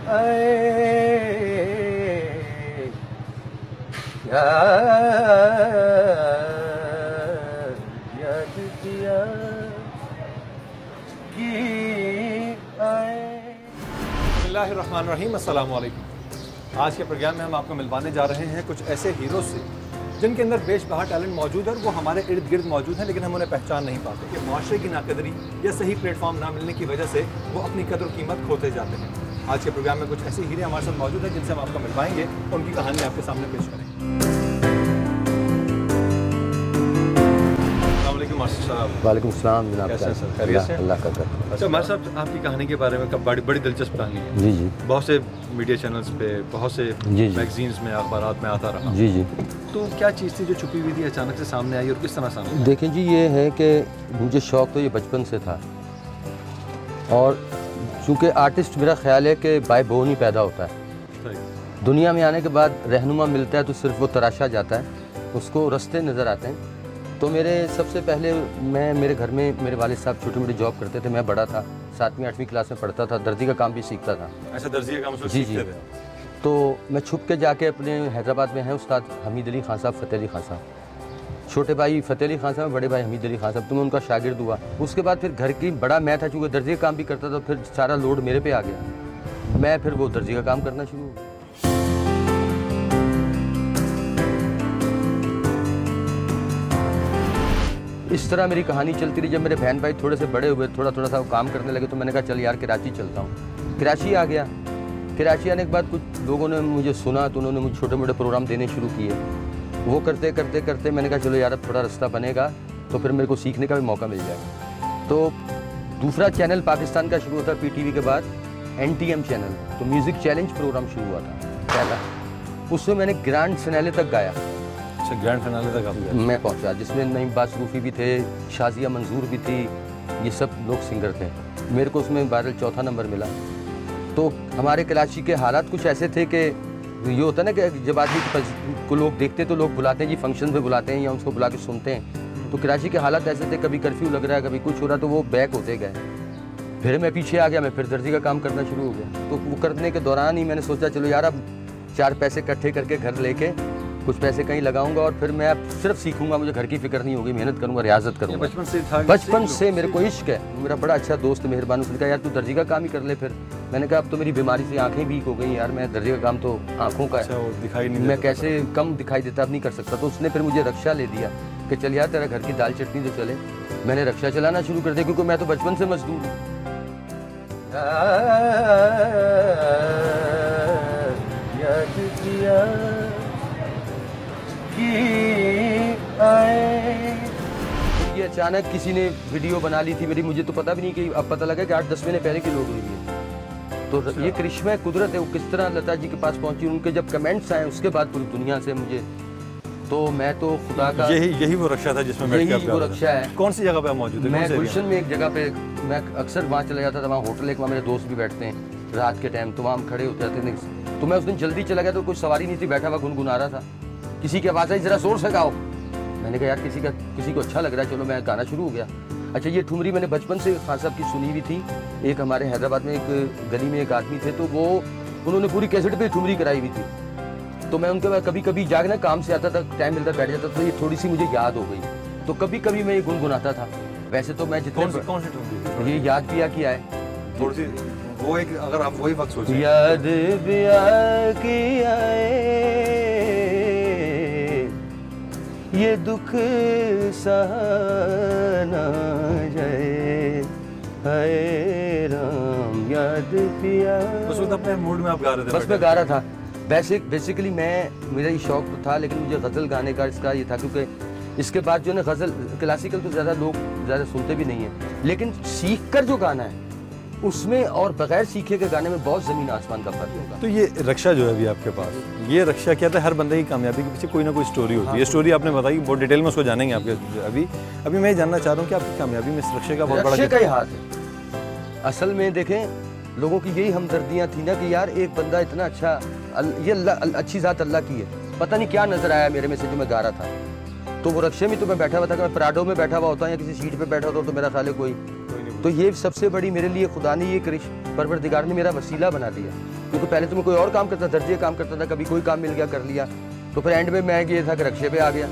बिस्मिल्लाहिर्रहमानिर्रहीम, अस्सलाम वालेकुम। आज के प्रोग्राम में हम आपको मिलवाने जा रहे हैं कुछ ऐसे हीरो से जिनके अंदर बेशबहा टैलेंट मौजूद है और वो हमारे इर्द गिर्द मौजूद हैं, लेकिन हम उन्हें पहचान नहीं पाते कि माशरे की नाकदरी या सही प्लेटफॉर्म ना मिलने की वजह से वो अपनी कदर कीमत खोते जाते हैं। आज के प्रोग्राम में कुछ ऐसे हीरे हमारे साथ मौजूद हैं जिनसे हम आपको मिलवाएंगे और उनकी कहानी आपके सामने पेश करेंगे। वालेकुम सलाम जनाब। कैसे हैं सर? खैरियत से? अल्लाह का करम। अच्छा मार साहब, आपकी कहानी के बारे में बड़ी दिलचस्प कहानी है। जी जी। बहुत से मीडिया चैनल्स पे, बहुत से जी। मैगजीन्स में, अखबारात में आता रहा। जी जी। तो क्या चीज़ थी जो छुपी हुई थी, अचानक से सामने आई और किस तरह सामने आई? देखें जी, ये है कि मुझे शौक़ तो ये बचपन से था और चूँकि आर्टिस्ट मेरा ख्याल है कि बाय बोर्न ही पैदा होता है। दुनिया में आने के बाद रहनुमा मिलता है तो सिर्फ वो तराशा जाता है, उसको रास्ते नज़र आते हैं। तो मेरे सबसे पहले मेरे घर में मेरे वालिद साहब छोटी मोटी जॉब करते थे। मैं बड़ा था, 7वीं 8वीं क्लास में पढ़ता था, दर्जी का काम भी सीखता था। ऐसा दर्जी का काम जी जी। तो मैं छुप के जाके अपने हैदराबाद में हैं उस्ताद हमीद अली खान साहब, फ़तेह अली खान साहब, छोटे भाई फ़तेह अली खान साहब, बड़े भाई हमीद अली खान साहब, तो मैं उनका शागिर्द हुआ। उसके बाद फिर घर की बड़ा मैं था, चूँकि दर्जी का काम भी करता था, फिर सारा लोड मेरे पे आ गया। मैं फिर वो दर्जी का काम करना शुरू हुआ। इस तरह मेरी कहानी चलती रही। जब मेरे बहन भाई थोड़े से बड़े हुए, थोड़ा थोड़ा सा काम करने लगे, तो मैंने कहा चल यार कराची चलता हूँ। कराची आ गया। कराची आने के बाद कुछ लोगों ने मुझे सुना तो उन्होंने मुझे छोटे मोटे प्रोग्राम देने शुरू किए। वो करते करते करते मैंने कहा चलो यार अब थोड़ा रास्ता बनेगा तो फिर मेरे को सीखने का भी मौका मिल जाएगा। तो दूसरा चैनल पाकिस्तान का शुरू होता PTV के बाद NTM चैनल, तो म्यूज़िक चैलेंज प्रोग्राम शुरू हुआ था पहला। उसमें मैंने ग्रैंड फिनाले तक गाया। ग्रैंड फिनाले तक आप मैं पहुंचा, जिसमें नईम बासरूफी भी थे, शाजिया मंजूर भी थी, ये सब लोग सिंगर थे। मेरे को उसमें बहरहाल चौथा नंबर मिला। तो हमारे कराची के हालात कुछ ऐसे थे कि ये होता है ना कि जब आदमी को लोग देखते तो लोग बुलाते हैं जी, फंक्शन पे बुलाते हैं या उसको बुला के सुनते हैं। तो कराची के हालात ऐसे थे, कभी कर्फ्यू लग रहा है, कभी कुछ हो रहा, तो वो बैक होते गए। फिर मैं पीछे आ गया, मैं फिर दर्जी का काम करना शुरू हो गया। तो वो करने के दौरान ही मैंने सोचा चलो यार अब 4 पैसे इकट्ठे करके घर लेके कुछ पैसे कहीं लगाऊंगा और फिर मैं अब सिर्फ सीखूंगा, मुझे घर की फिक्र नहीं होगी, मेहनत करूंगा, रियाजत करूंगा। बचपन से था? बचपन से मेरे को इश्क है। मेरा बड़ा अच्छा दोस्त मेहरबान, उसने कहा यार तू दर्जी का काम ही कर ले। फिर मैंने कहा अब तो मेरी बीमारी से आंखें वीक हो गई यार, मैं दर्जी का काम तो आंखों का है, दिखाई नहीं, मैं कैसे कम दिखाई देता, अब नहीं कर सकता। तो उसने फिर मुझे रक्षा ले दिया कि चल यार तेरा घर की दाल चटनी तो चले। मैंने रक्षा चलाना शुरू कर दिया क्योंकि मैं तो बचपन से मजदूर हूँ। ये अचानक किसी ने वीडियो बना ली थी मेरी, मुझे तो पता भी नहीं कि अब पता लगा कि 8-10 महीने पहले की लोड हुई है। तो ये करिश्मा कुदरत है, वो किस तरह लता जी के पास पहुंची, उनके जब कमेंट्स आए उसके बाद पूरी दुनिया से मुझे, तो मैं तो खुदा का यही वो रक्षा था जिसमें वो रक्षा है। कौन सी जगह पे मौजूद है? मैं गुलशन में एक जगह पे, मैं अक्सर वहाँ चला जाता था, वहाँ होटल एक, वहाँ मेरे दोस्त भी बैठते हैं रात के टाइम, तो वहाँ हम खड़े हो जाते थे। तो मैं उस दिन जल्दी चला गया तो कुछ सवारी नहीं थी, बैठा हुआ गुनगुना रहा था, किसी की आवाज़ आई जरा जोर से गाओ। मैंने कहा यार किसी को अच्छा लग रहा है, चलो मैं गाना शुरू हो गया। अच्छा ये ठुमरी मैंने बचपन से खान साहब की सुनी हुई थी। एक हमारे हैदराबाद में एक गली में एक आदमी थे, तो वो उन्होंने पूरी कैसेट पे ठुमरी कराई हुई थी। तो मैं उनके बाद कभी कभी जागना काम से आता था, टाइम मिलता बैठ जाता, तो ये थोड़ी सी मुझे याद हो गई, तो कभी कभी मैं ये गुनगुनाता था। वैसे तो मैं जितने कौन सी ठुमरी? ये याद पिया किया है थोड़ी सी, वो एक अगर आप वही वक्त सोचें, याद पिया किया ये दुख सहना जाए, हाय राम याद पिया। उस वक्त अपने मूड में आप गा रहे थे? बस मैं गा रहा था। बेसिकली मेरा ये शौक तो था, लेकिन मुझे गज़ल गाने का इसका ये था क्योंकि इसके बाद जो है गज़ल क्लासिकल तो लोग ज़्यादा सुनते भी नहीं हैं, लेकिन सीख कर जो गाना है उसमें और बगैर सीखे के गाने में बहुत ज़मीन आसमान का फर्क होगा। तो ये रक्षा जो है अभी आपके पास, ये रक्षा क्या था? हर बंदे की कामयाबी के पीछे कोई ना कोई स्टोरी होती है। ये स्टोरी आपने बताई, बहुत डिटेल में उसको जानेंगे आपके। अभी मैं जानना चाह रहा हूँ कि आपकी कामयाबी में इस रक्षा का बहुत बड़ा का ही हाथ है। असल में देखें, लोगों की यही हमदर्दियाँ थी ना कि यार एक बंदा इतना अच्छा, ये अच्छी ज़ात अल्लाह की है, पता नहीं क्या नज़र आया मेरे में से जो मैं गा रहा था। तो वो रक्षे में तो मैं बैठा हुआ था कि मैं पराडो में बैठा हुआ होता या किसी सीट पे बैठा होता तो मेरा ख्याल है कोई, तो तो ये सबसे बड़ी मेरे लिए खुदा ने ये परवरदिगार ने मेरा वसीला बना दिया, क्योंकि पहले तो मैं कोई और काम करता, दर्जे काम करता था, कभी कोई काम मिल गया कर लिया, तो फिर एंड में मैं ये था कि रक्शे पे आ गया।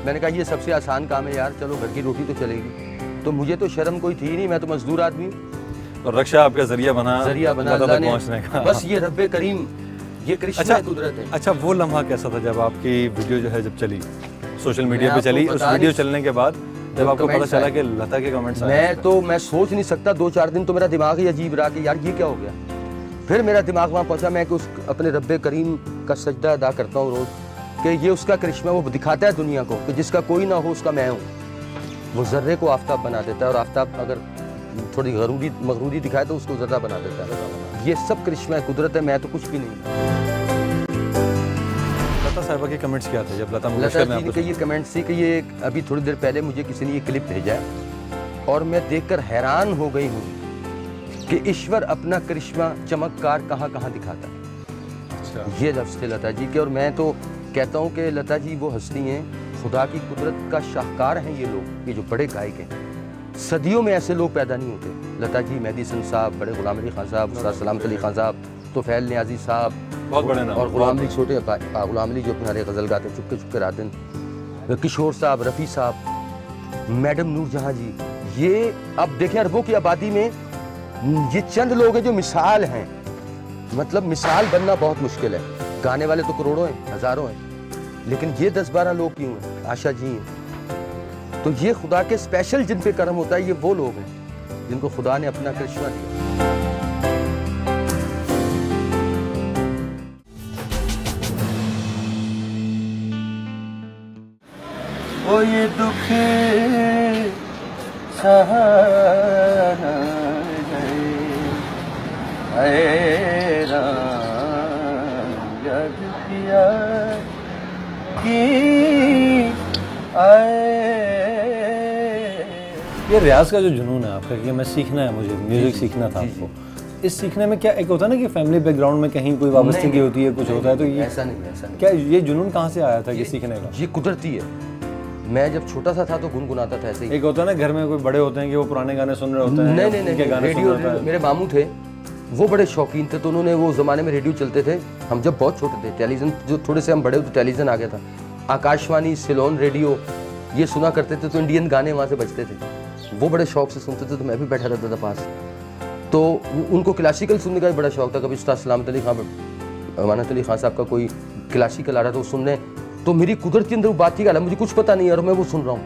मैंने कहा ये सबसे आसान काम है यार, चलो घर की रोटी तो चलेगी। तो मुझे तो शर्म कोई थी नहीं, मैं तो मजदूर आदमी हूँ। और रक्षा आपका जरिया बना अल्लाह ने पहुंचने का। बस ये रब्बे करीम, ये कृष्ण कुदरत है। अच्छा, वो लम्हा कैसा था जब आपकी वीडियो जो है जब चली सोशल मीडिया पे चली, उस वीडियो चलने के बाद जब आपको पता चला कि लता के कमेंट्स आए? मैं सोच नहीं सकता, 2-4 दिन तो मेरा दिमाग ही अजीब रहा कि यार ये क्या हो गया। फिर मेरा दिमाग वहाँ पहुँचा, मैं कि उस अपने रब्बे करीम का सजदा अदा करता हूँ रोज़, कि ये उसका करिश्मा, वो दिखाता है दुनिया को कि जिसका कोई ना हो उसका मैं हूँ। वो ज़र्रे को आफ्ताब बना देता है, और आफ्ताब अगर थोड़ी मगरूरी दिखाए तो उसको ज़र्रा बना देता है। ये सब करिश्मा कुदरत है, मैं तो कुछ भी नहीं। लता साहिबा के कमेंट्स क्या थे जब लता जी के ये कमेंट्स थी कि ये अभी थोड़ी देर पहले मुझे किसी ने ये क्लिप भेजा है और मैं देखकर हैरान हो गई हूँ कि ईश्वर अपना करिश्मा चमत्कार कहाँ कहाँ दिखाता है। अच्छा। ये लफ्ज़ थे लता जी के, और मैं तो कहता हूँ कि लता जी वो हस्ती हैं, खुदा की कुदरत का शाहकार हैं ये लोग, ये जो बड़े गायक हैं। सदियों में ऐसे लोग पैदा नहीं होते। लता जी, मेहदी हसन साहब, बड़े गुलाम अली खान साहब, उस्ताद सलामत अली खान साहब, तोफैल नियाजी साहब, बहुत बड़े नाम, और गुलाम अली छोटे गुलाम अली जो अपने हरे गज़ल गाते हैं, चुपके चुपके रात दिन, किशोर साहब, रफ़ी साहब, मैडम नूर जहाँ जी, ये अब देखें अरबों की आबादी में ये चंद लोग हैं जो मिसाल हैं। मतलब मिसाल बनना बहुत मुश्किल है, गाने वाले तो करोड़ों हैं, हज़ारों हैं, लेकिन ये 10-12 लोग क्यों हैं? आशा जी हैं। तो ये खुदा के स्पेशल जिन पे करम होता है, ये वो लोग हैं जिनको खुदा ने अपना करिश्मा दिया। वो ये दुख सहाना याद किया कि ये रियाज का जो जुनून है आपका कि मैं सीखना है, मुझे म्यूजिक सीखना था आपको, इस सीखने में क्या एक होता है ना कि फैमिली बैकग्राउंड में कहीं कोई वाबस्तगी होती है, कुछ होता है, तो ये ऐसा नहीं। क्या ये जुनून कहाँ से आया था कि सीखने का? ये कुदरती है। मैं जब छोटा सा था तो गुनगुनाता था ऐसे ही। एक होता है ना घर में कोई बड़े होते हैं कि वो पुराने गाने सुन रहे होते हैं। नहीं, रेडियो, मेरे मामू थे वो बड़े शौकीन थे, तो उन्होंने वो ज़माने में रेडियो चलते थे, हम जब बहुत छोटे थे, टेलीविज़न जो थोड़े से हम बड़े तो टेलीविज़न आ गया था, आकाशवाणी, सिलोन रेडियो, ये सुना करते थे, तो इंडियन गाने वहाँ से बजते थे, वो बड़े शौक से सुनते थे, तो मैं भी बैठा रहता था पास। तो उनको क्लासिकल सुनने का भी बड़ा शौक था। कभी उस्ताद सलामत अली खान, अमानत अली खान साहब का कोई क्लासिकल आ रहा था वो सुनने, तो मेरी कुदरत के अंदर वो बात ही गाला, मुझे कुछ पता नहीं है और मैं वो सुन रहा हूँ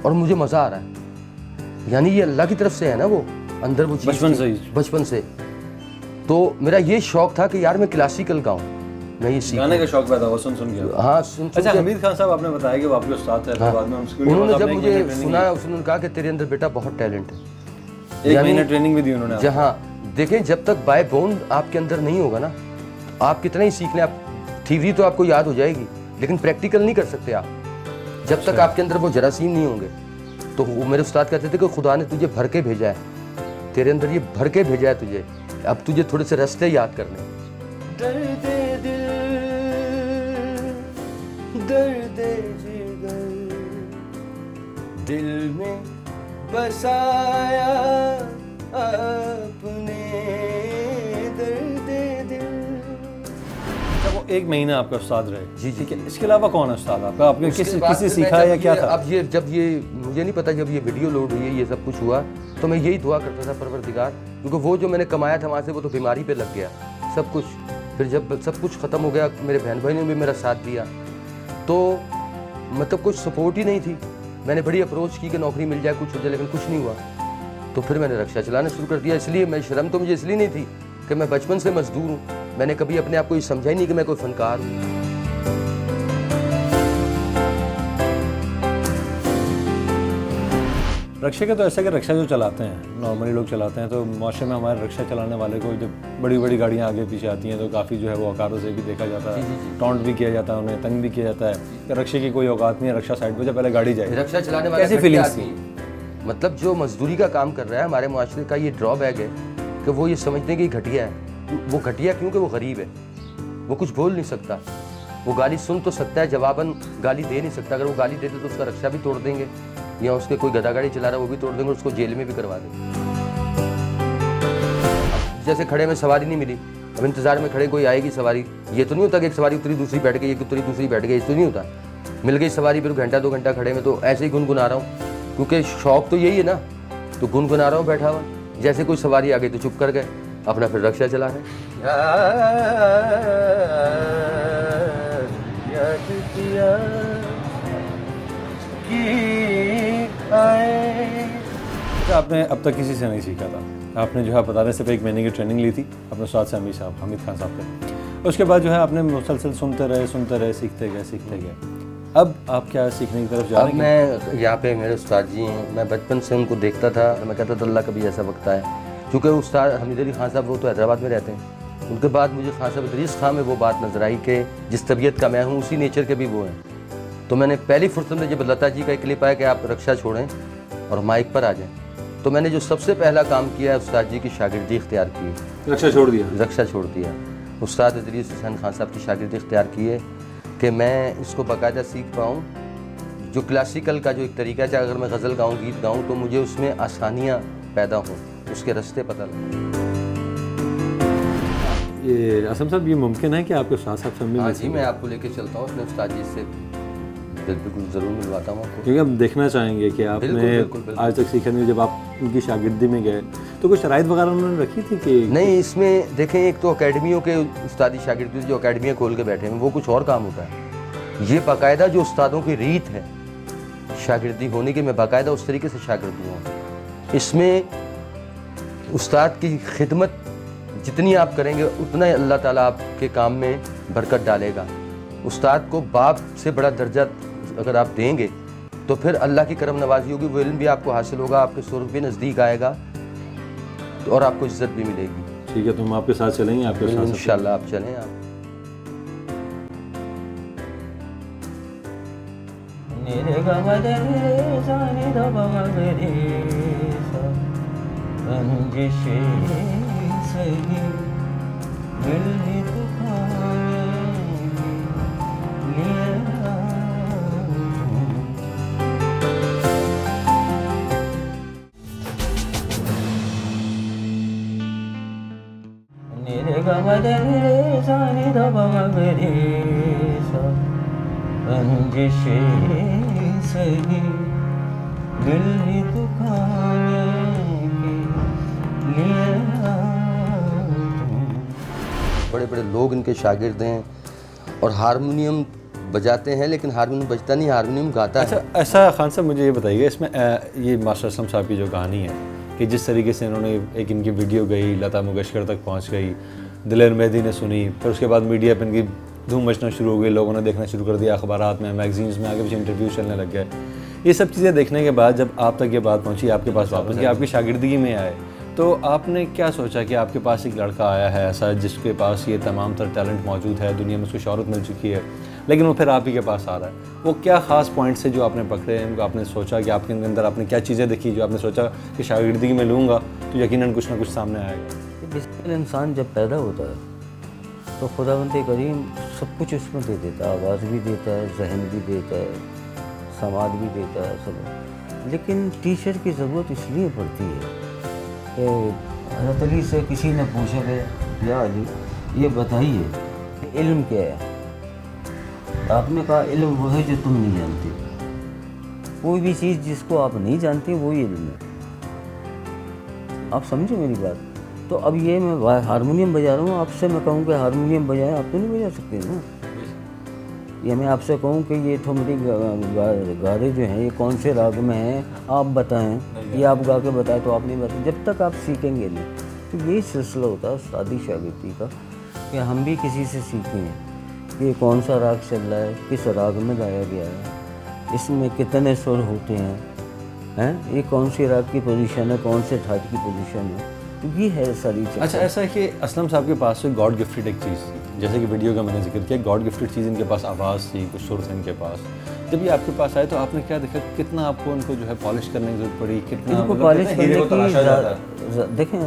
और मुझे मज़ा आ रहा है। यानी ये अल्लाह की तरफ से है ना, वो अंदर वो चीज़ बचपन से। तो मेरा ये शौक था कि यार मैं क्लासिकल गाऊँ, मैं ये गाने का शौक पैदा हुआ सुन के। हाँ, सुन। अच्छा, हमीद खान साहब आपने बताया कि वो आपके उस्ताद थे, बाद में हम स्कूल में उन्होंने जब मुझे सुना, उन्होंने कहा कि तेरे अंदर बेटा बहुत टैलेंट है। 1 महीने ट्रेनिंग भी दी उन्होंने। जहाँ देखें, जब तक बाय बोन आपके अंदर नहीं होगा ना, आप कितना ही सीख लें, आप थ्योरी तो आपको याद हो जाएगी, लेकिन प्रैक्टिकल नहीं कर सकते आप जब तक आपके अंदर वो जरासीम नहीं होंगे। तो वो मेरे उस्ताद कहते थे कि खुदा ने तुझे भर के भेजा है, तेरे अंदर ये भर के भेजा है तुझे, अब तुझे थोड़े से रास्ते याद करने। दर्दे दिल, दर्दे जिगर, दिल में बसाया अपने दर्दे दिल। जब वो 1 महीना आपका उस्ताद रहे, जी ठीक है, इसके अलावा कौन है उस्ताद आपका? आपने किसी सीखा या क्या था? अब ये जब ये मुझे नहीं पता, जब ये वीडियो लोड हुई है, ये सब कुछ हुआ, तो मैं यही दुआ करता था परवरदिगार, क्योंकि वो जो मैंने कमाया था वहाँ से वो तो बीमारी पे लग गया सब कुछ। फिर जब सब कुछ ख़त्म हो गया, मेरे बहन भाई ने भी मेरा साथ दिया, तो मतलब कुछ सपोर्ट ही नहीं थी। मैंने बड़ी अप्रोच की कि नौकरी मिल जाए, कुछ हो जाए, लेकिन कुछ नहीं हुआ। तो फिर मैंने रक्षा चलाना शुरू कर दिया। इसलिए मैं शर्म तो मुझे इसलिए नहीं थी कि मैं बचपन से मजदूर हूँ, मैंने कभी अपने आप को ये समझा ही नहीं कि मैं कोई फनकार हूँ। रक्षा के तो ऐसा कि रक्षा जो चलाते हैं नॉर्मली लोग चलाते हैं, तो माशरे में हमारे रक्षा चलाने वाले को जब बड़ी बड़ी गाड़ियाँ आगे पीछे आती हैं तो काफ़ी जो है वो औकारों से भी देखा जाता है, टॉन्ट भी किया जाता है, उन्हें तंग भी किया जाता है कि रक्षा की कोई औकात नहीं है, रक्षा साइड पे जब पहले गाड़ी जाए। रक्षा चलाने वाले कैसी फीलिंग्स थी? मतलब जो मजदूरी का काम कर रहा है, हमारे माशरे का ये ड्रॉबैक है कि वो ये समझते हैं कि घटिया है। वो घटिया क्योंकि वो गरीब है, वो कुछ बोल नहीं सकता, वो गाली सुन तो सकता है, जवाबन गाली दे नहीं सकता। अगर वो गाली देते तो उसका रक्षा भी तोड़ देंगे, या उसके कोई गधा गाड़ी चला रहा है वो भी तोड़ देंगे, उसको जेल में भी करवा देंगे। जैसे खड़े में सवारी नहीं मिली, अब इंतज़ार में खड़े कोई आएगी सवारी, ये तो नहीं होता कि एक सवारी उतरी दूसरी बैठ गई, एक उतरी दूसरी बैठ गई, ये तो नहीं होता। मिल गई सवारी, फिर घंटा 2 घंटा खड़े में, तो ऐसे ही गुनगुना रहा हूँ, क्योंकि शौक तो यही है ना, तो गुनगुना रहा हूँ बैठा हुआ। जैसे कोई सवारी आ गई तो चुप कर गए, अपना फिर रक्षा चला रहे। आपने अब तक किसी से नहीं सीखा था, आपने जो है बताने से पहले 1 महीने की ट्रेनिंग ली थी अपने उस्ताद से, हामिद खान साहब से। उसके बाद जो है आपने मुसलसल सुनते रहे, सीखते गए। अब आप क्या सीखने की तरफ जा रहे हैं? मैं यहाँ पे मेरे उस्ताद जी हैं, मैं बचपन से उनको देखता था, मैं कहता था अल्लाह कभी ऐसा वक्त आए, क्योंकि उस्ताद हमीद अली खान साहब वो तो हैदराबाद में रहते हैं। उनके बाद मुझे खान साहब इदरीस खान में वो बात नजर आई कि जिस तबीयत का मैं हूँ उसी नेचर के भी वो हैं। तो मैंने पहली फुर्सत में जब लता जी का एक क्लिप आया कि आप रक्षा छोड़ें और माइक पर आ जाएं, तो मैंने जो सबसे पहला काम किया है उस्ताद जी की शागिर्दी इख्तियार की। रक्षा छोड़ दिया। उस्ताद इदरीस हुसैन खान साहब की शागिर्दी इख्तियार की है कि मैं इसको बाकायदा सीख पाऊँ। जो क्लासिकल का जो एक तरीका है, अगर मैं गज़ल गाऊँ, गीत गाऊँ, तो मुझे उसमें आसानियाँ पैदा हों, उसके रास्ते पता लगें। ये असम साहब, ये मुमकिन है कि आपके उस्ताद साहब से मिल? हाँ जी, मैं आपको लेके चलता हूँ अपने उस्ताद जी से, बिल्कुल ज़रूर मिलवाता हूँ आपको, क्योंकि हम देखना चाहेंगे कि आपने आज तक सीखा नहीं। जब आप उनकी शागिर्दी में गए तो कुछ शराइत वगैरह उन्होंने रखी थी कि नहीं? इसमें देखें, एक तो अकेडमियों के उस्तादी शागिर्दी जो अकेडमियाँ खोल के बैठे हैं वो कुछ और काम होता है। ये बाकायदा जो उस्तादों की रीत है शागिर्दी होने की, मैं बाकायदा उस तरीके से शागिर्दी हूँ। इसमें उस्ताद की खिदमत जितनी आप करेंगे उतना ही अल्लाह ताला आपके काम में बरकत डालेगा। उस्ताद को बाप से बड़ा दर्जा अगर आप देंगे तो फिर अल्लाह की करम नवाजी होगी, वो इल्म भी आपको हासिल होगा, आपके सुर्ग भी नज़दीक आएगा और आपको इज्जत भी मिलेगी। ठीक है, तो हम आपके साथ चलेंगे, आपके साथ इंशाल्लाह आप चलें। आप बड़े बड़े लोग इनके शागिर्द हैं और हारमोनियम बजाते हैं, लेकिन हारमोनियम बजता नहीं, हारमोनियम गाता है। अच्छा, ऐसा खान साहब मुझे ये बताइए, इसमें ये मास्टर असलम साहब की जो कहानी है कि जिस तरीके से इन्होंने एक इनकी वीडियो गई, लता मंगेशकर तक पहुंच गई, दिलेर मेहदी ने सुनी, फिर उसके बाद मीडिया पर इनकी धूम मचना शुरू हो गई, लोगों ने देखना शुरू कर दिया, अखबारात में, मैगजीन्स में आगे पीछे इंटरव्यू चलने लग गए। ये सब चीज़ें देखने के बाद जब आप तक ये बात पहुंची, आपके पास वापस कि आपकी शागिर्दगी में आए, तो आपने क्या सोचा कि आपके पास एक लड़का आया है ऐसा जिसके पास ये तमाम तर टैलेंट मौजूद है, दुनिया में उसको शोहरत मिल चुकी है, लेकिन वो फिर आप ही के पास आ रहा है? वो क्या ख़ास पॉइंट्स है जो आपने पकड़े हैं, उनको आपने सोचा कि आपके अंदर आपने क्या चीज़ें देखी जो आपने सोचा कि शागिर्दगी में लूँगा तो यकीनन कुछ ना कुछ सामने आएगा? बेसिकली इंसान जब पैदा होता है तो खुदावंद करीम सब कुछ उसमें दे देता है, आवाज़ भी देता है, जहन भी देता है, समाज भी देता है, सब। लेकिन टीचर की ज़रूरत इसलिए पड़ती है कि हज़रत अली से किसी ने पूछा कि या अली ये बताइए इल्म क्या है? आपने कहा इल्म वो है जो तुम नहीं जानते। कोई भी चीज़ जिसको आप नहीं जानते वही इल्म है। आप समझे मेरी बात? तो अब ये मैं हारमोनियम बजा रहा हूँ, आपसे मैं कहूँ कि हारमोनियम बजाएं, आप तो नहीं बजा सकते ना। या मैं आपसे कहूँ कि ये ठुमरी गारे जो हैं ये कौन से राग में हैं आप बताएं, ये आप गा के बताएं, तो आप नहीं बताएं जब तक आप सीखेंगे नहीं। तो यही सिलसिला होता है उस्तादी शागिर्दी का कि हम भी किसी से सीखें कि ये कौन सा राग चल रहा है, किस राग में गाया गया है, इसमें कितने सुर होते हैं, ये कौन सी राग की पोजीशन है, कौन से ठाट की पोजीशन है, तो ये है सारी चीज़। अच्छा, ऐसा है कि असलम साहब के पास कोई गॉड गिफ्टेड एक चीज़ थी, जैसे कि वीडियो का मैंने जिक्र किया, गॉड गिफ्टेड चीज़ इनके पास आवाज़ थी, कुछ सुर थे इनके पास। जब ये आपके पास आए तो आपने क्या देखा, कितना आपको उनको जो है पॉलिश करने की जरूरत पड़ी, कितना इनको पॉलिश करने की? देखें,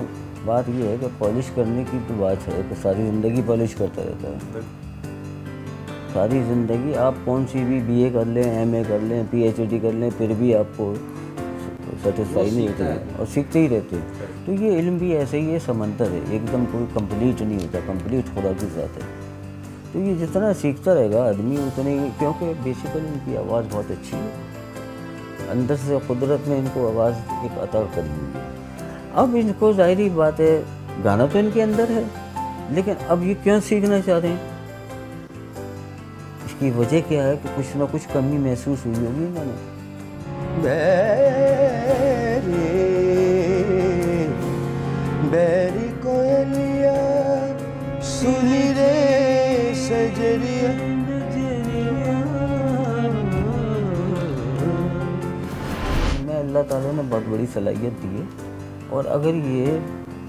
बात ये है कि पॉलिश करने की तो बात है कि सारी ज़िंदगी पॉलिश करता रहता है। सारी ज़िंदगी आप कौन सी भी BA कर लें, MA कर लें, PhD कर लें, फिर भी आपको सेटिस्फाई नहीं होते हैं और सीखते ही रहते हैं। तो ये इल्म भी ऐसे ही है, समंदर है, एकदम कोई कंप्लीट नहीं होता, कंप्लीट खुदा की ज़ात है। तो ये जितना सीखता रहेगा आदमी उतने, क्योंकि बेसिकली इनकी आवाज़ बहुत अच्छी है, अंदर से कुदरत ने इनको आवाज़ एक अता करी हुई है। अब इनको ज़ाहिरी बात है गाना तो इनके अंदर है, लेकिन अब ये क्यों सीखना चाह रहे हैं? इसकी वजह क्या है कि कुछ ना कुछ कमी महसूस हुई होगी इन्होंने। बैरी कोयलिया सुनी रे सजरिया। मैं अल्लाह ताला ने बहुत बड़ी सलाहियत दी है, और अगर ये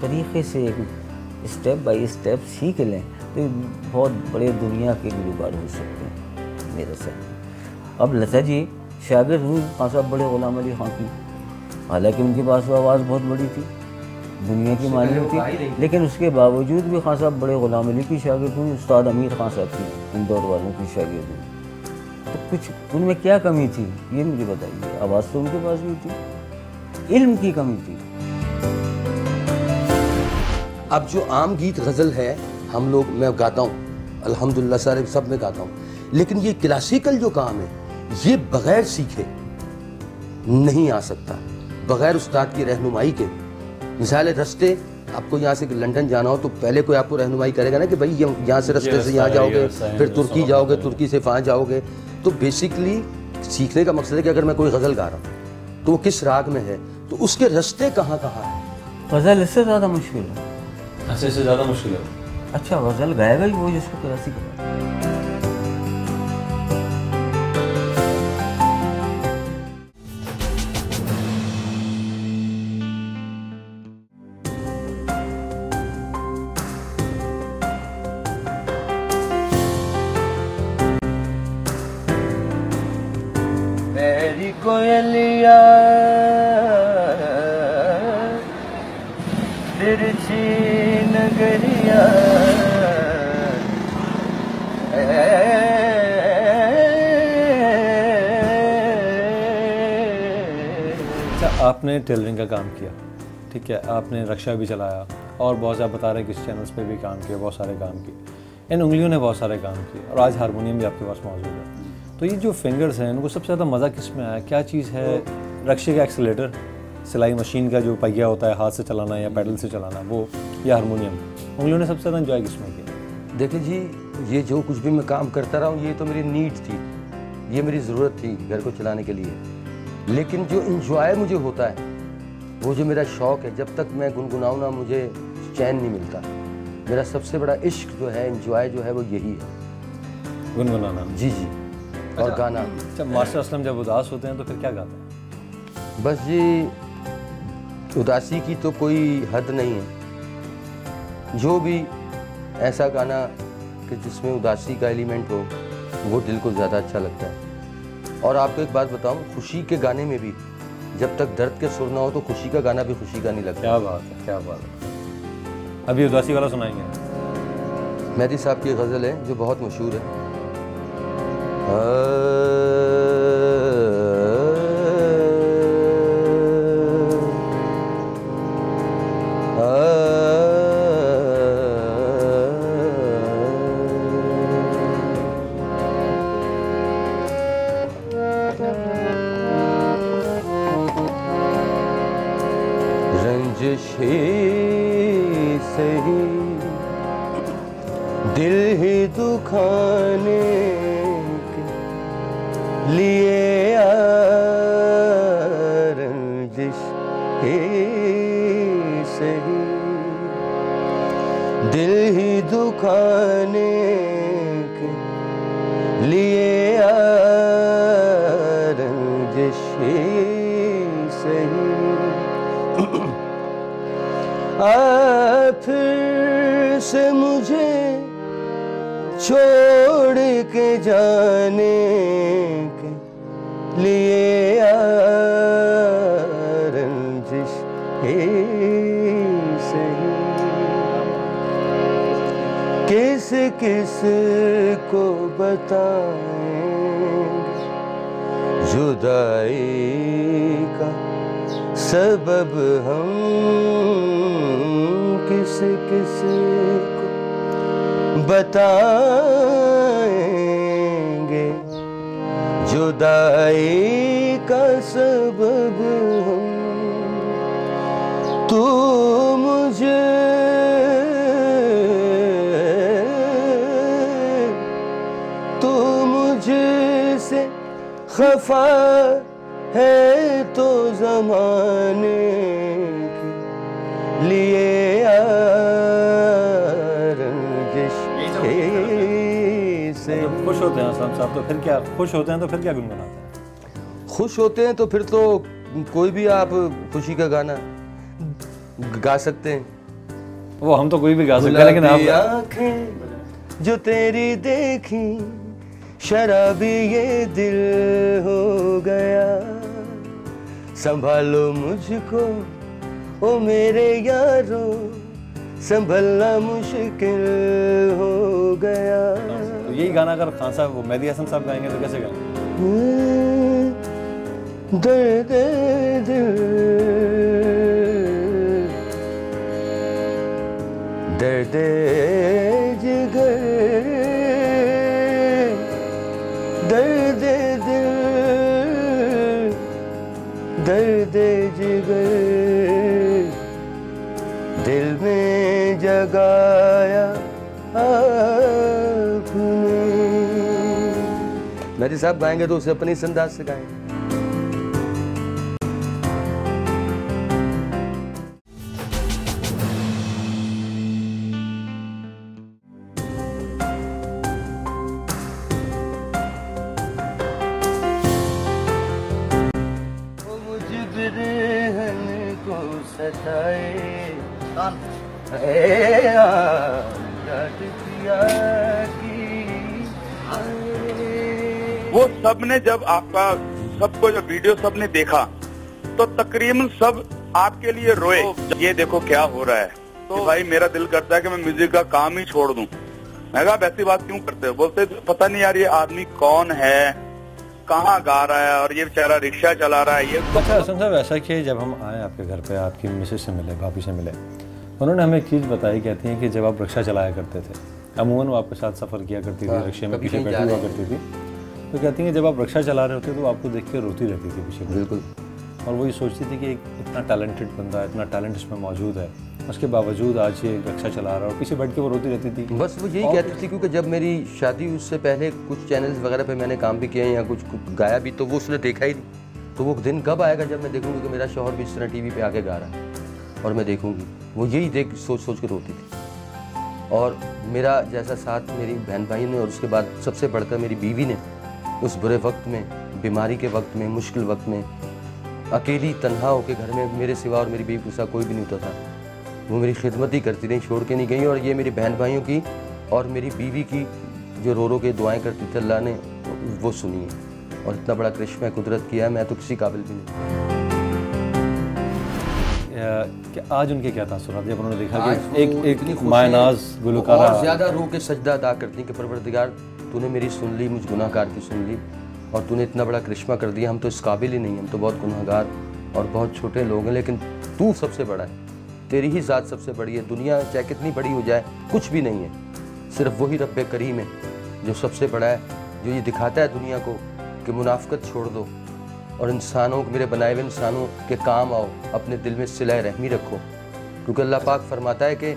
तरीक़े से स्टेप बाय स्टेप सीख लें तो बहुत बड़े दुनिया के गुलकार हो सकते हैं मेरे साथ। अब लता जी शागिर्द हुई खान साहब बड़े ग़ुलाम अली खां की, हालांकि उनके पास वो आवाज़ बहुत बड़ी थी, दुनिया की मालूम थी, लेकिन उसके बावजूद भी खान साहब बड़े ग़ुलाम अली की शागिर्द हुई, उस्ताद अमीर खान साहब की इंदौर वालों की शागिर्द हुई। तो कुछ उनमें क्या कमी थी ये मुझे बताइए? आवाज़ तो उनके पास भी थी, इल्म की कमी थी। अब जो आम गीत गज़ल है हम लोग, मैं गाता हूँ अल्हम्दुलिल्लाह सारे सब में गाता हूँ, लेकिन ये क्लासिकल जो काम है ये बग़ैर सीखे नहीं आ सकता, बग़ैर उस्ताद की रहनुमाई के। मिसाल रास्ते, आपको यहाँ से लंदन जाना हो तो पहले कोई आपको रहनुमाई करेगा ना कि भाई यहाँ से रास्ते से यहाँ जाओगे, फिर तुर्की जाओगे, तुर्की से वहाँ जाओगे। तो बेसिकली सीखने का मकसद है कि अगर मैं कोई गज़ल गा रहा हूँ तो वो किस राग में है, तो उसके रास्ते कहाँ कहाँ है। गज़ल इससे ज़्यादा मुश्किल है। अच्छा, इससे ज़्यादा मुश्किल है। अच्छा, गज़ल गाएगा ही वो जिसको क्लासिकल। बैरी कोयलिया तिरछी नगरिया। अच्छा, आपने टेलरिंग का काम किया, ठीक है, आपने रक्षा भी चलाया और बहुत ज़्यादा बता रहे हैं किस चैनल्स पे भी काम किया, बहुत सारे काम किए, इन उंगलियों ने बहुत सारे काम किए, और आज हारमोनियम भी आपके पास मौजूद है। तो ये जो फिंगर्स हैं इनको सबसे ज़्यादा मज़ा किस में आया? क्या चीज़ है? रक्षे का एक्सीलेटर, सिलाई मशीन का जो पहिया होता है हाथ से चलाना या पैडल से चलाना वो, या हारमोनियम? उंगलियों ने सबसे ज़्यादा इन्जॉय किस में किया? देखिए जी, ये जो कुछ भी मैं काम करता रहा हूँ ये तो मेरी नीड थी, ये मेरी ज़रूरत थी घर को चलाने के लिए, लेकिन जो इंजॉय मुझे होता है, वो जो मेरा शौक़ है, जब तक मैं गुनगुनाऊँ ना मुझे चैन नहीं मिलता। मेरा सबसे बड़ा इश्क जो है, इंजॉय जो है, वो यही है, गुनगुनाना। जी जी, और गाना। अच्छा, मास्टर असलम जब उदास होते हैं तो फिर क्या गाते हैं? बस जी, उदासी की तो कोई हद नहीं है, जो भी ऐसा गाना कि जिसमें उदासी का एलिमेंट हो वो दिल को ज़्यादा अच्छा लगता है। और आपको एक बात बताऊं, खुशी के गाने में भी जब तक दर्द के सुर ना हो तो खुशी का गाना भी खुशी का नहीं लगता। क्या बात है, क्या बात है। अभी उदासी वाला सुनाएंगे। मेहदी साहब की गज़ल है जो बहुत मशहूर है। रंजिश ही सही दिल ही दुखाने के लिए रंजिश ही सही दिल ही दुखाने के लिए रंजिश ही सही फिर से मुझे छोड़ के जाने के लिए रंजिश ही सही किस किस को बताएं जुदाई का सबब हम किस किस को बताएंगे, जुदाई का सबब हम। तू मुझसे खफा है तो ज़माने के लिए रंजिश से। खुश होते हैं आसाम साहब तो फिर क्या, खुश होते हैं तो फिर क्या गुनगुनाते हैं? खुश होते हैं तो फिर तो कोई भी आप खुशी का गाना गा सकते हैं। वो हम तो कोई भी गा सकते हैं, लेकिन आप आँखें जो तेरी देखी, शराबी ये दिल हो गया। संभालो मुझको ओ मेरे यारो, संभलना मुश्किल हो गया। तो यही गाना अगर खान साहब, वो मेहदी हसन साहब गाएंगे तो कैसे गाएंगे? दर्द दिल, दर्द जिगर, दर्द दिल, दर्द जिगर, दिल में जगाया आपने। मेहदी साहब गाएंगे तो उसे अपनी इस अंदाज से गाएंगे। वो सब ने जब आपका सबको जब वीडियो सब ने देखा तो तकरीबन सब आपके लिए रोए। तो ये देखो क्या हो रहा है, तो भाई मेरा दिल करता है कि मैं म्यूजिक का काम ही छोड़ दूं। मैं कहा वैसी बात क्यों करते हो? बोलते पता नहीं यार ये आदमी कौन है, कहाँ गा रहा है, और ये बेचारा रिक्शा चला रहा है। ये अच्छा हसन साहब, ऐसा कि जब हम आए आपके घर पे, आपकी मिसेज से मिले, भाभी से मिले, उन्होंने हमें एक चीज़ बताई, कहती हैं कि जब आप रिक्शा चलाया करते थे, अमूमन वो आपके साथ सफ़र किया करती थी, रिक्शे में पीछे बैठी हुआ करती थी, तो कहती हैं जब आप रिक्शा चला रहे होते तो आपको देख के रोती रहती थी पीछे। बिल्कुल। और वो ये सोचती थी कि इतना टैलेंटेड बंदा है, इतना टैलेंट इसमें मौजूद है, उसके बावजूद आज ये रिक्शा चला रहा है, और पीछे बैठ के वो रोती रहती थी। बस वो यही कहती थी, क्योंकि जब मेरी शादी उससे पहले कुछ चैनल्स वगैरह पे मैंने काम भी किया या कुछ गाया भी, तो वो उसने देखा ही नहीं। तो वो दिन कब आएगा जब मैं देखूंगी कि मेरा शौहर भी इस तरह टीवी पे आके गा रहा है और मैं देखूंगी। वो यही देख सोच सोच के रोती थी। और मेरा जैसा साथ मेरी बहन भाई ने, और उसके बाद सबसे बढ़कर मेरी बीवी ने, उस बुरे वक्त में, बीमारी के वक्त में, मुश्किल वक्त में, अकेली तन्हा होकर घर में मेरे सिवा और मेरी बीवी के साथ कोई भी नहीं होता था, वो मेरी खिदमत ही करती रही, छोड़ के नहीं गई। और ये मेरी बहन भाइयों की और मेरी बीवी की जो रो रो के दुआएं करती थी, अल्लाह ने वो सुनी है। और इतना बड़ा करिश्मा कुदरत किया है, मैं तो किसी काबिल भी नहीं। कि आज उनके क्या तासुरात जब उन्होंने देखा कि एक मायनाज गुलकारा और ज़्यादा रो के सजदा अदा करती कि परवरदिगार तूने मेरी सुन ली, मुझ गुनाहगार की सुन ली, और तूने इतना बड़ा करिश्मा कर दिया। हम तो इस काबिल ही नहीं, हम तो बहुत गुनाहगार और बहुत छोटे लोग हैं, लेकिन तू सबसे बड़ा है, तेरी ही ज़ात सबसे बड़ी है। दुनिया चाहे कितनी बड़ी हो जाए कुछ भी नहीं है, सिर्फ वही रब्बे करीम है जो सबसे बड़ा है, जो ये दिखाता है दुनिया को कि मुनाफकत छोड़ दो और इंसानों, मेरे बनाए हुए इंसानों के काम आओ, अपने दिल में सिला रहमी रखो। क्योंकि अल्लाह पाक फरमाता है कि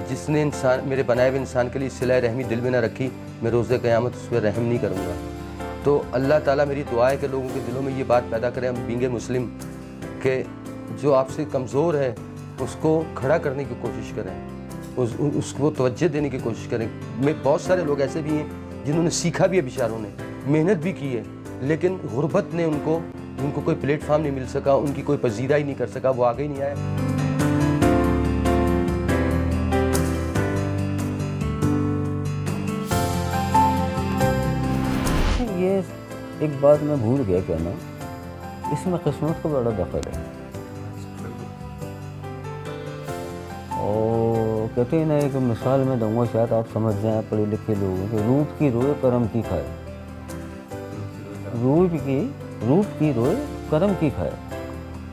जिसने इंसान, मेरे बनाए हुए इंसान के लिए सिला रहमी दिल में ना रखी, मैं रोज़े क़यामत उस पर रहम नहीं करूँगा। तो अल्लाह ताला मेरी दुआ है कि लोगों के दिलों में ये बात पैदा करें, हम बींगे मुस्लिम, कि जो आपसे कमज़ोर है उसको खड़ा करने की कोशिश करें, उसको तवज्जो देने की कोशिश करें। मैं बहुत सारे लोग ऐसे भी हैं जिन्होंने सीखा भी है, बेचारों ने मेहनत भी की है, लेकिन गुर्बत ने उनको कोई प्लेटफार्म नहीं मिल सका, उनकी कोई पजीरा ही नहीं कर सका, वो आगे ही नहीं आया। ये एक बात मैं भूल गया कहना, इसमें किस्मत का बड़ा दखल है। और कहते हैं ना, एक मिसाल में दूंगा, शायद आप समझ जाएं पढ़े लिखे लोगों के, रूप की रोए करम की खाए, रूप की रोए करम की खाए।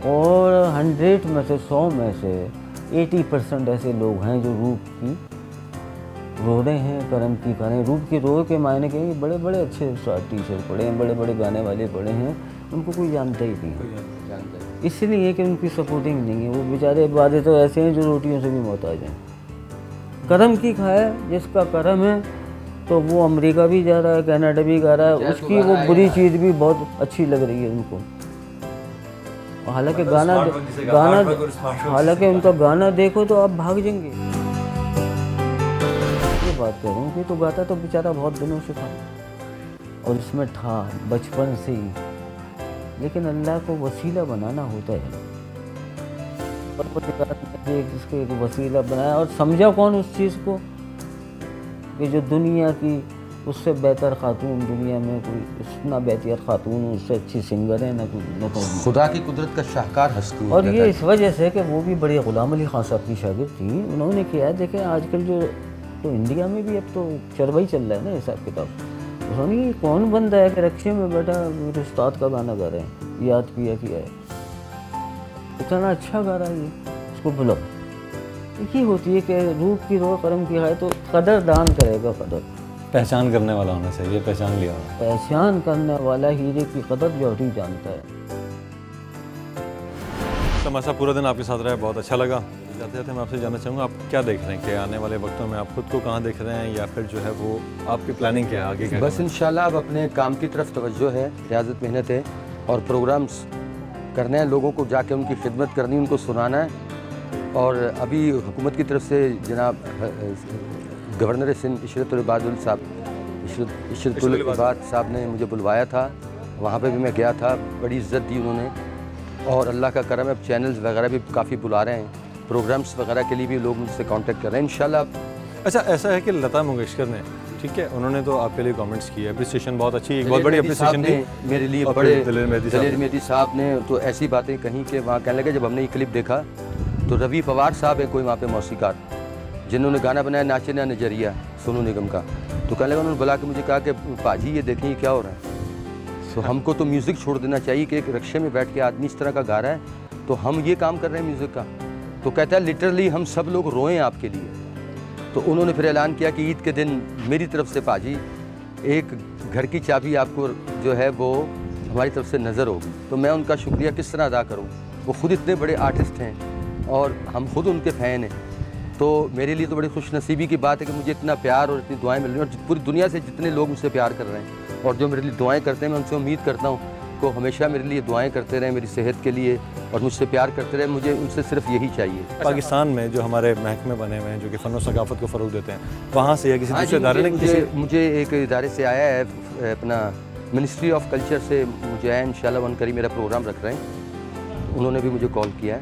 और 100 में से 100 में से 80% ऐसे लोग हैं जो रूप की रो रहे हैं, कर्म की करें। रूप की रो के मायने के बड़े बड़े अच्छे टीचर पढ़े हैं, बड़े बड़े गाने वाले पढ़े हैं, उनको कोई जानता ही नहीं, इसलिए कि उनकी सपोर्टिंग नहीं है। वो बेचारे वादे तो ऐसे हैं जो रोटियों से भी मोहताज हैं। कर्म की खाए, जिसका कर्म है तो वो अमेरिका भी जा रहा है, कनाडा भी जा रहा है, उसकी वो बुरी चीज़ भी बहुत अच्छी लग रही है उनको। हालांकि हालांकि उनका गाना देखो तो आप भाग जाएंगे। ये बात कर रहा हूँ कि तो गाता तो बेचारा बहुत दिनों से था और इसमें था बचपन से ही, लेकिन अल्लाह को वसीला बनाना होता है। जिसके एक वसीला बनाया और समझा कौन उस चीज़ को कि जो दुनिया की उससे बेहतर खातून दुनिया में कोई इतना बेहतर खातून, उससे अच्छी सिंगर है ना कोई। खुदा की कुदरत का शाहकार हस्ती। और ये इस वजह से कि वो भी बड़े गुलाम अली खान साहब की शागिर्द थी। उन्होंने किया है, देखें आजकल जो तो इंडिया में भी अब तो चरवा ही चल रहा है ना हिसाब किताब। उन्होंने कौन बंदा है कि रक्शे में बैठा मेरे उस्ताद का गाना गा रहे हैं, याद किया है, इतना अच्छा गा रहा है ये, उसको बुलाओ। ये होती है कि रूप की रो कर्म की है तो कदर दान करेगा। कदर पहचान करने वाला होना चाहिए, पहचान लिया होगा। पहचान करने वाला हीरे की कदर जौहरी जानता है। तमाशा पूरा दिन आपके साथ रहा, बहुत अच्छा लगा। जाते जाते मैं आपसे जानना चाहूँगा, आप क्या देख रहे हैं कि आने वाले वक्तों में आप खुद को कहाँ देख रहे हैं, या फिर जो है वो आपकी प्लानिंग क्या है आगे का? बस इंशाल्लाह अब अपने काम की तरफ तवज्जो है, रियाजत मेहनत है और प्रोग्राम्स करने हैं, लोगों को जाके उनकी खिदमत करनी, उनको सुनाना है। और अभी हुकूमत की तरफ से जनाब गवर्नर सिंध इशरतुल इबाद साहब ने मुझे बुलवाया था, वहाँ पे भी मैं गया था, बड़ी इज़्ज़त दी उन्होंने। और अल्लाह का करम है, चैनल्स वगैरह भी काफ़ी बुला रहे हैं, प्रोग्राम्स वगैरह के लिए भी लोग मुझसे कांटेक्ट कर रहे हैं इंशाल्लाह। अच्छा, ऐसा है कि लता मंगेशकर ने, ठीक है, उन्होंने तो आपके लिए कमेंट्स किए, अप्रिसिएशन बहुत अच्छी, एक बहुत बड़ी अप्रिसिएशन थी मेरे लिए। बड़े दलेर मेहदी साहब ने तो ऐसी बातें कहीं कि वहाँ कहने लगे, जब हमने ये क्लिप देखा तो रवि पवार साहब है कोई वहाँ पे मौसीकार, जिन्होंने गाना बनाया नाचे ना नजरिया सोनू निगम का, तो कहने लगा, उन्होंने बुला के मुझे कहा कि पाजी ये देखें ये क्या हो रहा है। तो हमको तो म्यूज़िक छोड़ देना चाहिए कि एक रिक्शे में बैठ के आदमी इस तरह का गा रहा है, तो हम ये काम कर रहे हैं म्यूज़िक का। तो कहता है लिटरली हम सब लोग रोएं आपके लिए। तो उन्होंने फिर ऐलान किया कि ईद के दिन मेरी तरफ से पाजी एक घर की चाबी आपको जो है वो हमारी तरफ से नज़र होगी। तो मैं उनका शुक्रिया किस तरह अदा करूँ, वो खुद इतने बड़े आर्टिस्ट हैं और हम खुद उनके फ़ैन हैं। तो मेरे लिए तो बड़ी खुशनसीबी की बात है कि मुझे इतना प्यार और इतनी दुआएं मिल रही हैं, और पूरी दुनिया से जितने लोग मुझसे प्यार कर रहे हैं और जो मेरे लिए दुआएं करते हैं, मैं उनसे उम्मीद करता हूँ को हमेशा मेरे लिए दुआएं करते रहें, मेरी सेहत के लिए, और मुझसे प्यार करते रहें। मुझे उनसे सिर्फ यही चाहिए। पाकिस्तान में जो हमारे महकमे बने हुए हैं जो कि फ़न और सकाफ़त को फ़रोग़ देते हैं, वहाँ से या किसी दूसरे इदारे ने मुझे एक इदारे से आया है, अपना मिनिस्ट्री ऑफ कल्चर से मुझे आया, इंशाल्लाह वन करी मेरा प्रोग्राम रख रहे हैं, उन्होंने भी मुझे कॉल किया है।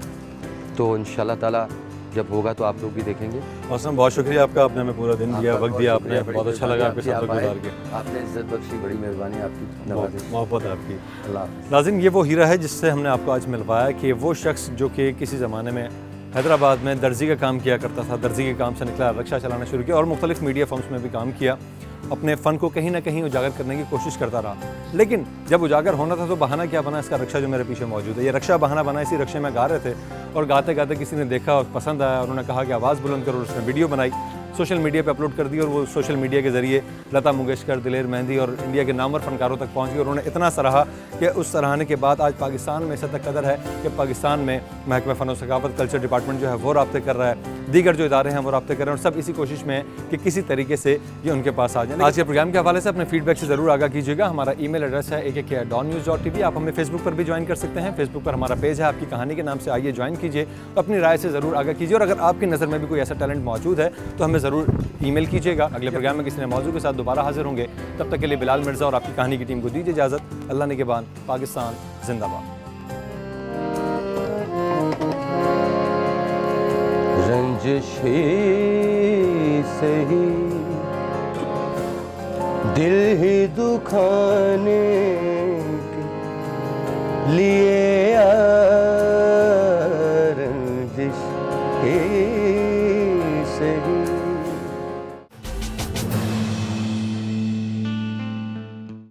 तो इंशाल्लाह ताला जब होगा तो आप लोग भी देखेंगे। मौसम बहुत शुक्रिया आपका, आपने हमें पूरा दिन दिया, वक्त दिया आपने, बहुत अच्छा लगा आपके साथ गुजार के। आपने इज्जत बख्शी, बड़ी मेहरबानी आपकी, नवाज़िश, मोहब्बत है आपकी। अल्लाह। नाज़रीन, ये वो हीरा है जिससे हमने आपको आज मिलवाया कि वो शख्स जो कि किसी ज़माने में हैदराबाद में दर्जी का काम किया करता था, दर्जी के काम से निकला, रिक्शा चलाना शुरू किया और मुख्तलिफ मीडिया फर्म्स में भी काम किया, अपने फ़न को कहीं ना कहीं उजागर करने की कोशिश करता रहा। लेकिन जब उजागर होना था तो बहाना क्या बना, इसका रिक्शा जो मेरे पीछे मौजूद है, ये रिक्शा बहाना बना। इसी रिक्शे में गा रहे थे और गाते गाते किसी ने देखा और पसंद आया, उन्होंने कहा कि आवाज़ बुलंद करो, उसने वीडियो बनाई, सोशल मीडिया पे अपलोड कर दी और वो सोशल मीडिया के ज़रिए लता मंगेशकर, दिलेर मेहंदी और इंडिया के नामवर फ़नकारों तक पहुँच गई। और उन्होंने इतना सराहा कि उस सराहने के बाद आज पाकिस्तान में इस तक कदर है कि पाकिस्तान में महकमा फ़न और सकाफ़त कल्चर डिपार्टमेंट जो है वो राब्ते कर रहा है, दीगर जो इदारे हैं वो राब्ते कर रहे हैं, और सब इसी कोशिश में है कि किसी तरीके से ये उनके पास आ जाए। आज के प्रोग्राम के हवाले से अपने फीडबैक से ज़रूर आगाह कीजिएगा। हमारा ईमेल एड्रेस है ak@dawnnews.tv। आप हमें फेसबुक पर भी ज्वाइन कर सकते हैं, फेसबुक पर हमारा पेज है आपकी कहानी के नाम से, आइए ज्वाइन कीजिए, अपनी राय से ज़रूर आगाह कीजिए। और अगर आपकी नज़र में भी कोई ऐसा टैलेंट मौजूद है तो हमें ज़रूर ईमेल कीजिएगा। अगले प्रोग्राम में किसी नए मौजू के साथ दोबारा हाजिर होंगे, तब तक के लिए बिलाल मिर्ज़ा और आपकी कहानी की टीम को दीजिए इजाज़त। अल्लाह निगहबान, पाकिस्तान जिंदाबाद। रंजिश सही दिल ही दुखाने के लिए रंजिश सही